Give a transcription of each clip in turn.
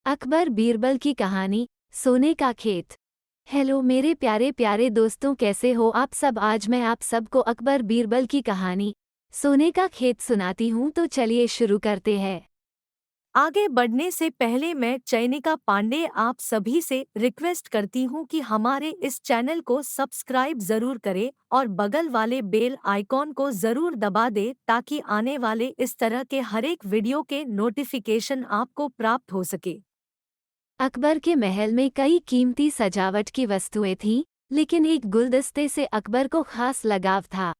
अकबर बीरबल की कहानी, सोने का खेत। हेलो मेरे प्यारे प्यारे दोस्तों, कैसे हो आप सब। आज मैं आप सबको अकबर बीरबल की कहानी, सोने का खेत सुनाती हूँ। तो चलिए शुरू करते हैं। आगे बढ़ने से पहले मैं चयनिका पांडे आप सभी से रिक्वेस्ट करती हूँ कि हमारे इस चैनल को सब्सक्राइब जरूर करें और बगल वाले बेल आइकॉन को जरूर दबा दें ताकि आने वाले इस तरह के हर एक वीडियो के नोटिफिकेशन आपको प्राप्त हो सके। अकबर के महल में कई कीमती सजावट की वस्तुएं थीं, लेकिन एक गुलदस्ते से अकबर को खास लगाव था।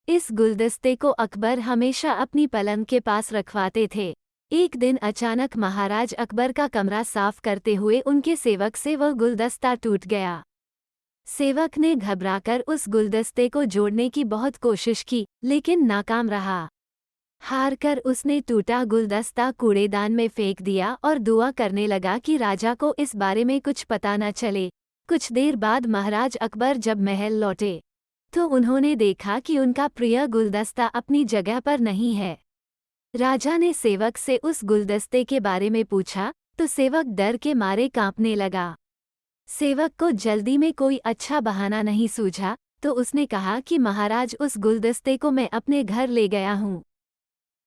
इस गुलदस्ते को अकबर हमेशा अपनी पलंग के पास रखवाते थे। एक दिन अचानक महाराज अकबर का कमरा साफ करते हुए उनके सेवक से वह गुलदस्ता टूट गया। सेवक ने घबराकर उस गुलदस्ते को जोड़ने की बहुत कोशिश की, लेकिन नाकाम रहा। हारकर उसने टूटा गुलदस्ता कूड़ेदान में फेंक दिया और दुआ करने लगा कि राजा को इस बारे में कुछ पता न चले। कुछ देर बाद महाराज अकबर जब महल लौटे, तो उन्होंने देखा कि उनका प्रिय गुलदस्ता अपनी जगह पर नहीं है। राजा ने सेवक से उस गुलदस्ते के बारे में पूछा, तो सेवक डर के मारे कांपने लगा। सेवक को जल्दी में कोई अच्छा बहाना नहीं सूझा, तो उसने कहा कि महाराज, उस गुलदस्ते को मैं अपने घर ले गया हूँ,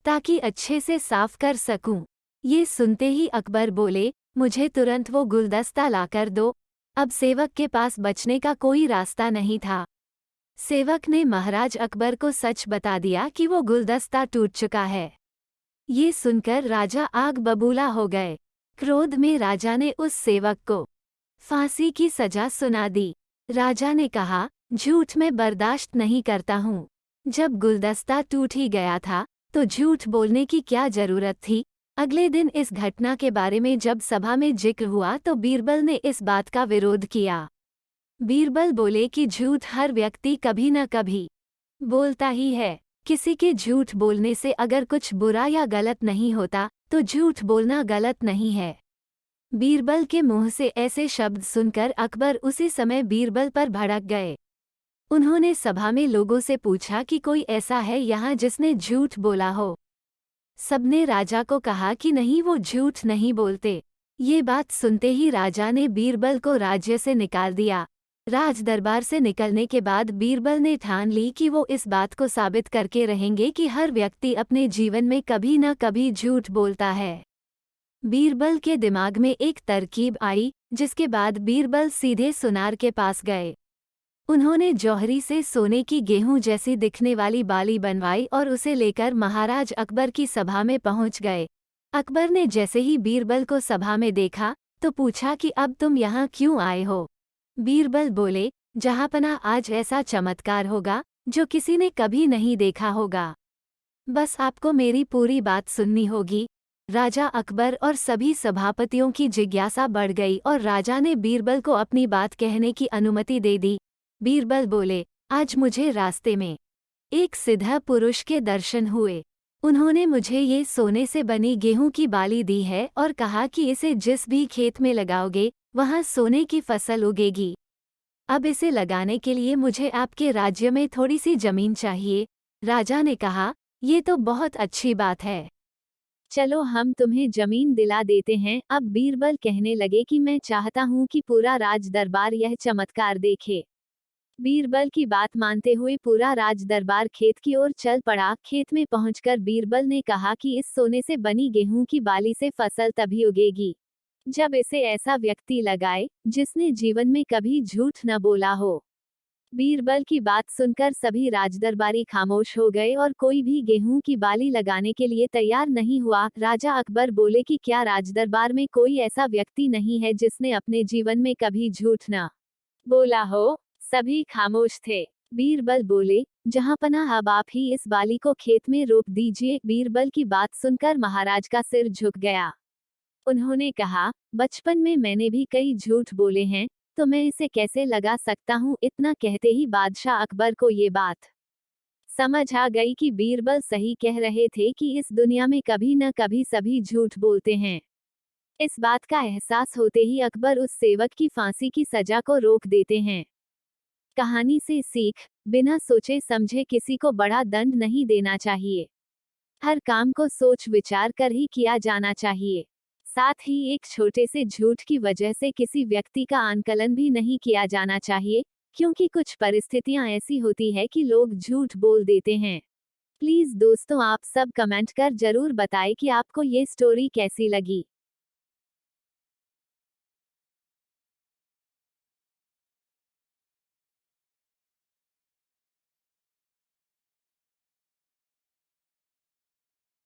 ताकि अच्छे से साफ कर सकूं। ये सुनते ही अकबर बोले, मुझे तुरंत वो गुलदस्ता लाकर दो। अब सेवक के पास बचने का कोई रास्ता नहीं था। सेवक ने महाराज अकबर को सच बता दिया कि वो गुलदस्ता टूट चुका है। ये सुनकर राजा आग बबूला हो गए। क्रोध में राजा ने उस सेवक को फांसी की सजा सुना दी। राजा ने कहा, झूठ मैं बर्दाश्त नहीं करता हूँ। जब गुलदस्ता टूट ही गया था, तो झूठ बोलने की क्या जरूरत थी। अगले दिन इस घटना के बारे में जब सभा में जिक्र हुआ तो बीरबल ने इस बात का विरोध किया। बीरबल बोले कि झूठ हर व्यक्ति कभी न कभी बोलता ही है। किसी के झूठ बोलने से अगर कुछ बुरा या गलत नहीं होता, तो झूठ बोलना गलत नहीं है। बीरबल के मुंह से ऐसे शब्द सुनकर अकबर उसी समय बीरबल पर भड़क गए। उन्होंने सभा में लोगों से पूछा कि कोई ऐसा है यहाँ जिसने झूठ बोला हो। सबने राजा को कहा कि नहीं, वो झूठ नहीं बोलते। ये बात सुनते ही राजा ने बीरबल को राज्य से निकाल दिया। राज दरबार से निकलने के बाद बीरबल ने ठान ली कि वो इस बात को साबित करके रहेंगे कि हर व्यक्ति अपने जीवन में कभी न कभी झूठ बोलता है। बीरबल के दिमाग में एक तरकीब आई, जिसके बाद बीरबल सीधे सुनार के पास गए। उन्होंने जौहरी से सोने की गेहूं जैसी दिखने वाली बाली बनवाई और उसे लेकर महाराज अकबर की सभा में पहुंच गए। अकबर ने जैसे ही बीरबल को सभा में देखा, तो पूछा कि अब तुम यहाँ क्यों आए हो। बीरबल बोले, जहाँपना, आज ऐसा चमत्कार होगा जो किसी ने कभी नहीं देखा होगा। बस आपको मेरी पूरी बात सुननी होगी। राजा अकबर और सभी सभापतियों की जिज्ञासा बढ़ गई और राजा ने बीरबल को अपनी बात कहने की अनुमति दे दी। बीरबल बोले, आज मुझे रास्ते में एक सिद्ध पुरुष के दर्शन हुए। उन्होंने मुझे ये सोने से बनी गेहूं की बाली दी है और कहा कि इसे जिस भी खेत में लगाओगे, वहां सोने की फसल उगेगी। अब इसे लगाने के लिए मुझे आपके राज्य में थोड़ी सी जमीन चाहिए। राजा ने कहा, ये तो बहुत अच्छी बात है, चलो हम तुम्हें जमीन दिला देते हैं। अब बीरबल कहने लगे कि मैं चाहता हूँ कि पूरा राज दरबार यह चमत्कार देखे। बीरबल की बात मानते हुए पूरा राज दरबार खेत की ओर चल पड़ा। खेत में पहुंचकर बीरबल ने कहा कि इस सोने से बनी गेहूं की बाली से फसल तभी उगेगी जब इसे ऐसा व्यक्ति लगाए जिसने जीवन में कभी झूठ न बोला हो। बीरबल की बात सुनकर सभी राजदरबारी खामोश हो गए और कोई भी गेहूं की बाली लगाने के लिए तैयार नहीं हुआ। राजा अकबर बोले कि क्या राजदरबार में कोई ऐसा व्यक्ति नहीं है जिसने अपने जीवन में कभी झूठ न बोला हो। सभी खामोश थे। बीरबल बोले, जहांपनाह, अब आप ही इस बाली को खेत में रोप दीजिए। बीरबल की बात सुनकर महाराज का सिर झुक गया। उन्होंने कहा, बचपन में मैंने भी कई झूठ बोले हैं, तो मैं इसे कैसे लगा सकता हूँ। इतना कहते ही बादशाह अकबर को ये बात समझ आ गई कि बीरबल सही कह रहे थे कि इस दुनिया में कभी न कभी सभी झूठ बोलते हैं। इस बात का एहसास होते ही अकबर उस सेवक की फांसी की सजा को रोक देते हैं। कहानी से सीख, बिना सोचे समझे किसी को बड़ा दंड नहीं देना चाहिए। हर काम को सोच विचार कर ही किया जाना चाहिए। साथ ही एक छोटे से झूठ की वजह से किसी व्यक्ति का आंकलन भी नहीं किया जाना चाहिए, क्योंकि कुछ परिस्थितियां ऐसी होती है कि लोग झूठ बोल देते हैं। प्लीज दोस्तों, आप सब कमेंट कर जरूर बताएं कि आपको ये स्टोरी कैसी लगी।